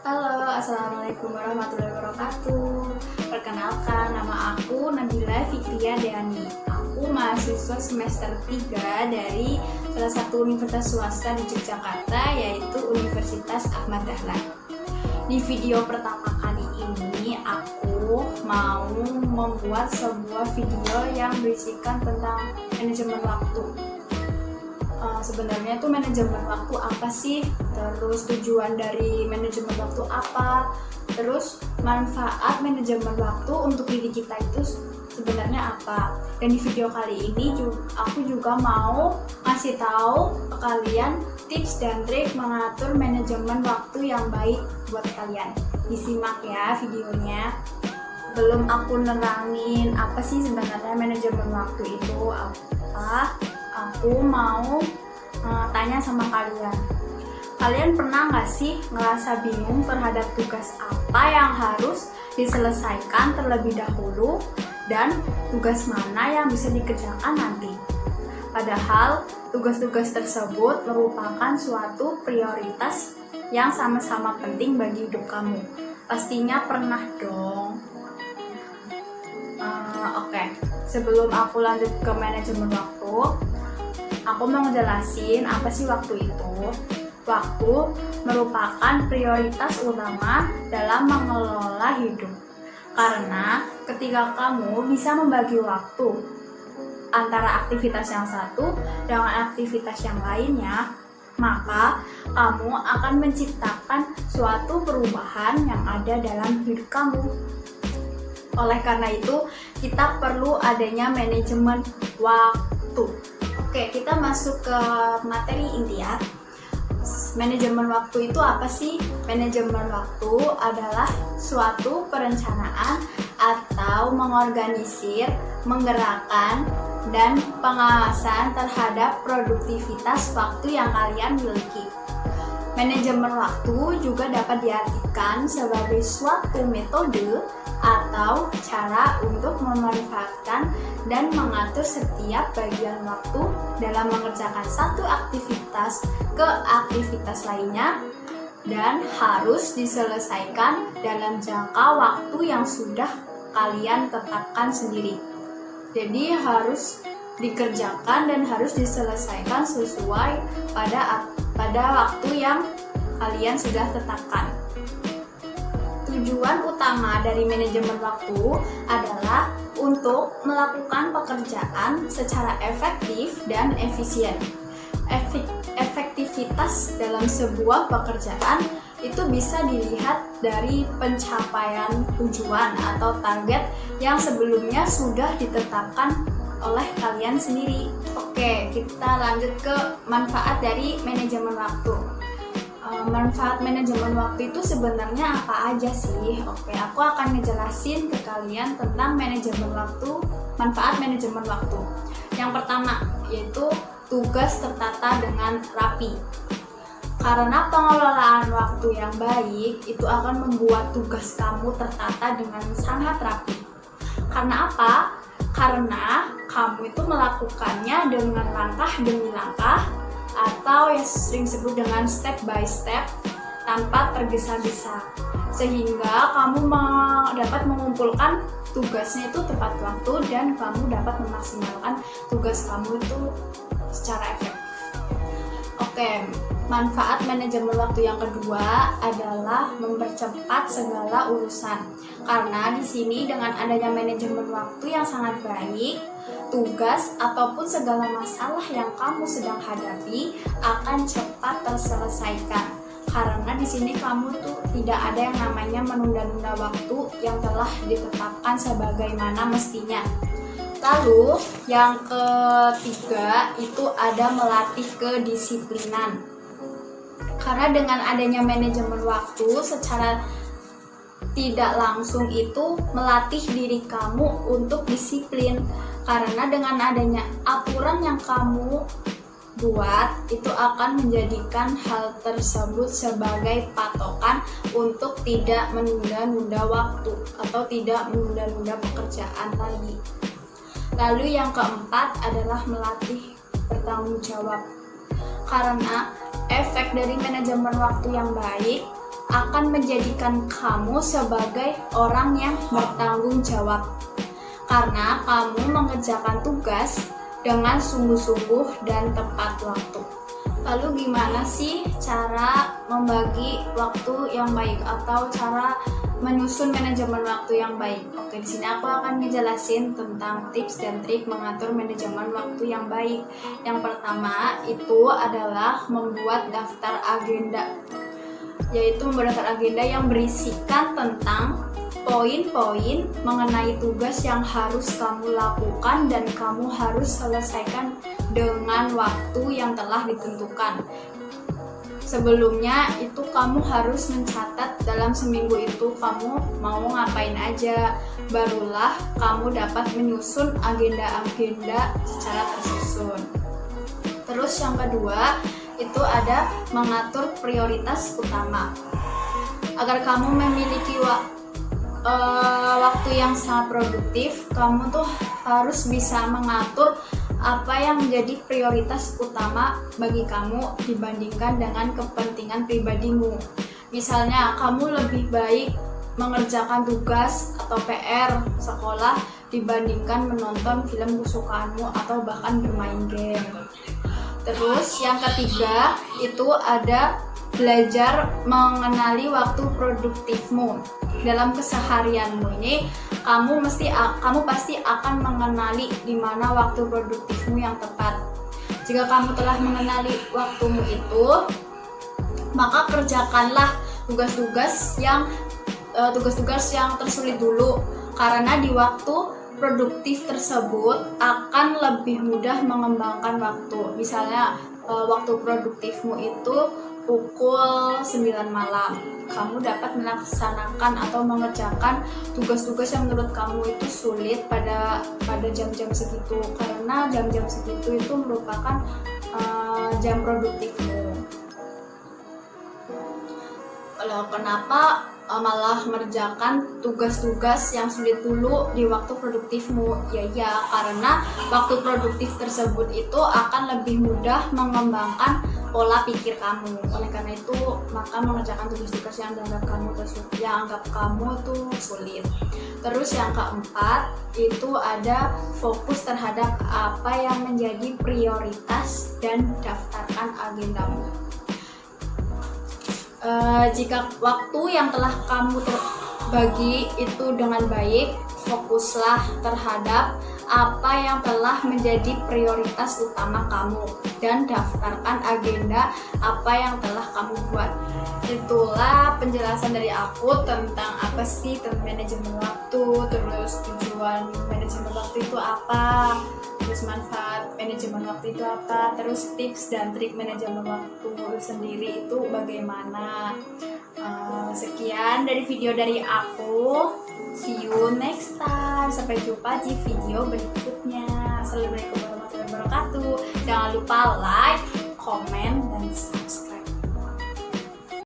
Halo, Assalamualaikum warahmatullahi wabarakatuh. Perkenalkan, nama aku Nabila Fikria Deani. Aku mahasiswa semester 3 dari salah satu universitas swasta di Yogyakarta, yaitu Universitas Ahmad Dahlan. Di video pertama kali ini, aku mau membuat sebuah video yang berisikan tentang manajemen waktu. Sebenarnya itu manajemen waktu apa sih? Terus tujuan dari manajemen waktu apa? Terus manfaat manajemen waktu untuk diri kita itu sebenarnya apa? Dan di video kali ini aku juga mau ngasih tahu ke kalian tips dan trik mengatur manajemen waktu yang baik buat kalian. Disimak ya videonya. Belum aku nerangin apa sih sebenarnya manajemen waktu itu apa, aku mau tanya sama kalian. Kalian pernah nggak sih ngerasa bingung terhadap tugas apa yang harus diselesaikan terlebih dahulu dan tugas mana yang bisa dikerjakan nanti? Padahal tugas-tugas tersebut merupakan suatu prioritas yang sama-sama penting bagi hidup kamu. Pastinya pernah dong. Oke. Sebelum aku lanjut ke manajemen waktu, aku mau ngejelasin apa sih waktu itu. Waktu merupakan prioritas utama dalam mengelola hidup. Karena ketika kamu bisa membagi waktu antara aktivitas yang satu dengan aktivitas yang lainnya, maka kamu akan menciptakan suatu perubahan yang ada dalam hidup kamu. Oleh karena itu, kita perlu adanya manajemen waktu. Oke, kita masuk ke materi inti ya. Manajemen waktu itu apa sih? Manajemen waktu adalah suatu perencanaan atau mengorganisir, menggerakkan, dan pengawasan terhadap produktivitas waktu yang kalian miliki. Manajemen waktu juga dapat diartikan sebagai suatu metode atau cara untuk memanfaatkan dan mengatur setiap bagian waktu dalam mengerjakan satu aktivitas ke aktivitas lainnya dan harus diselesaikan dalam jangka waktu yang sudah kalian tetapkan sendiri. Jadi harus dikerjakan dan harus diselesaikan sesuai pada waktu yang kalian sudah tetapkan. Tujuan utama dari manajemen waktu adalah untuk melakukan pekerjaan secara efektif dan efisien. Efektivitas dalam sebuah pekerjaan itu bisa dilihat dari pencapaian tujuan atau target yang sebelumnya sudah ditetapkan oleh kalian sendiri. Oke, kita lanjut ke manfaat dari manajemen waktu. Manfaat manajemen waktu itu sebenarnya apa aja sih? Oke, aku akan ngejelasin ke kalian tentang manajemen waktu, manfaat manajemen waktu. Yang pertama yaitu tugas tertata dengan rapi. Karena pengelolaan waktu yang baik itu akan membuat tugas kamu tertata dengan sangat rapi. Karena apa? Karena kamu itu melakukannya dengan langkah demi langkah atau yang sering disebut dengan step by step tanpa tergesa-gesa, sehingga kamu dapat mengumpulkan tugasnya itu tepat waktu dan kamu dapat memaksimalkan tugas kamu itu secara efektif. Oke, manfaat manajemen waktu yang kedua adalah mempercepat segala urusan. Karena di sini dengan adanya manajemen waktu yang sangat baik, tugas ataupun segala masalah yang kamu sedang hadapi akan cepat terselesaikan. Karena di sini kamu tuh tidak ada yang namanya menunda-nunda waktu yang telah ditetapkan sebagaimana mestinya. Lalu yang ketiga itu ada melatih kedisiplinan. Karena dengan adanya manajemen waktu secara tidak langsung itu melatih diri kamu untuk disiplin. Karena dengan adanya aturan yang kamu buat itu akan menjadikan hal tersebut sebagai patokan untuk tidak menunda-nunda waktu atau tidak menunda-nunda pekerjaan lagi. Lalu yang keempat adalah melatih bertanggung jawab. Karena efek dari manajemen waktu yang baik akan menjadikan kamu sebagai orang yang bertanggung jawab, karena kamu mengerjakan tugas dengan sungguh-sungguh dan tepat waktu. Lalu gimana sih cara membagi waktu yang baik atau cara menyusun manajemen waktu yang baik? Oke, di sini aku akan ngejelasin tentang tips dan trik mengatur manajemen waktu yang baik. Yang pertama itu adalah membuat daftar agenda, yaitu membuat daftar agenda yang berisikan tentang poin-poin mengenai tugas yang harus kamu lakukan dan kamu harus selesaikan dengan waktu yang telah ditentukan. Sebelumnya itu kamu harus mencatat dalam seminggu itu kamu mau ngapain aja, barulah kamu dapat menyusun agenda-agenda secara tersusun. Terus yang kedua itu ada mengatur prioritas utama. Agar kamu memiliki waktu yang sangat produktif, kamu tuh harus bisa mengatur apa yang menjadi prioritas utama bagi kamu dibandingkan dengan kepentingan pribadimu. Misalnya, kamu lebih baik mengerjakan tugas atau PR sekolah dibandingkan menonton film kesukaanmu atau bahkan bermain game. Terus yang ketiga itu ada belajar mengenali waktu produktifmu. Dalam keseharianmu ini, kamu pasti akan mengenali di mana waktu produktifmu yang tepat. Jika kamu telah mengenali waktumu itu, maka kerjakanlah tugas-tugas yang tersulit dulu, karena di waktu produktif tersebut akan lebih mudah mengembangkan waktu. Misalnya waktu produktifmu itu pukul 9 malam, kamu dapat melaksanakan atau mengerjakan tugas-tugas yang menurut kamu itu sulit pada jam-jam segitu, karena jam-jam segitu itu merupakan jam produktifmu. Kalau kenapa malah mengerjakan tugas-tugas yang sulit dulu di waktu produktifmu? Ya, karena waktu produktif tersebut itu akan lebih mudah mengembangkan pola pikir kamu. Oleh karena itu, maka mengerjakan tugas-tugas yang anggap kamu tuh sulit. Terus yang keempat itu ada fokus terhadap apa yang menjadi prioritas dan daftarkan agendamu. Jika waktu yang telah kamu terbagi itu dengan baik, fokuslah terhadap apa yang telah menjadi prioritas utama kamu dan daftarkan agenda apa yang telah kamu buat. Itulah penjelasan dari aku tentang apa sih tentang manajemen waktu, terus tujuan manajemen waktu itu apa, terus manfaat manajemen waktu itu apa, terus tips dan trik manajemen waktu sendiri itu bagaimana. Sekian dari video dari aku. See you next time. Sampai jumpa di video berikutnya. Assalamualaikum warahmatullahi wabarakatuh. Jangan lupa like, comment, dan subscribe.